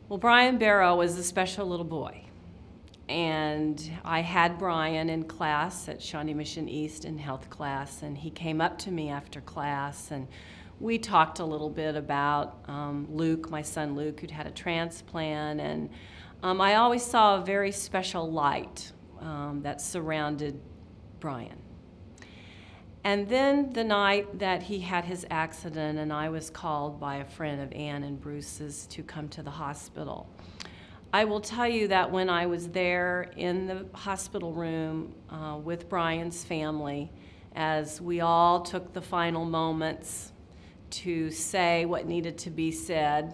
Well, Brian Barrow was a special little boy. And I had Brian in class at Shawnee Mission East in health class, and he came up to me after class, and we talked a little bit about Luke, my son Luke, who'd had a transplant, and I always saw a very special light that surrounded Brian. And then the night that he had his accident, and I was called by a friend of Ann and Bruce's to come to the hospital. I will tell you that when I was there in the hospital room with Brian's family, as we all took the final moments to say what needed to be said,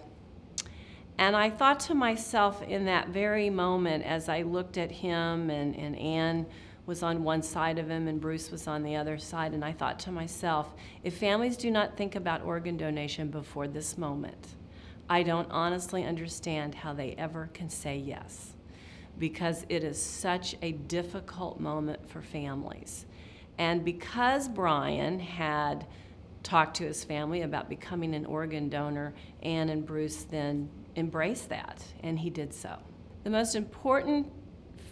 and I thought to myself in that very moment as I looked at him, and Ann was on one side of him and Bruce was on the other side, and I thought to myself, if families do not think about organ donation before this moment, I don't honestly understand how they ever can say yes, because it is such a difficult moment for families. And because Brian had talked to his family about becoming an organ donor, Ann and Bruce then embraced that, and he did so. The most important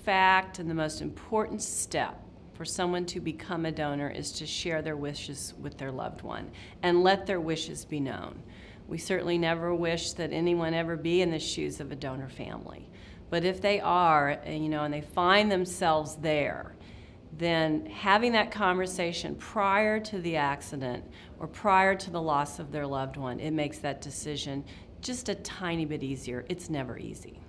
fact and the most important step for someone to become a donor is to share their wishes with their loved one and let their wishes be known. We certainly never wish that anyone ever be in the shoes of a donor family. But if they are, and they find themselves there, then having that conversation prior to the accident or prior to the loss of their loved one, it makes that decision just a tiny bit easier. It's never easy.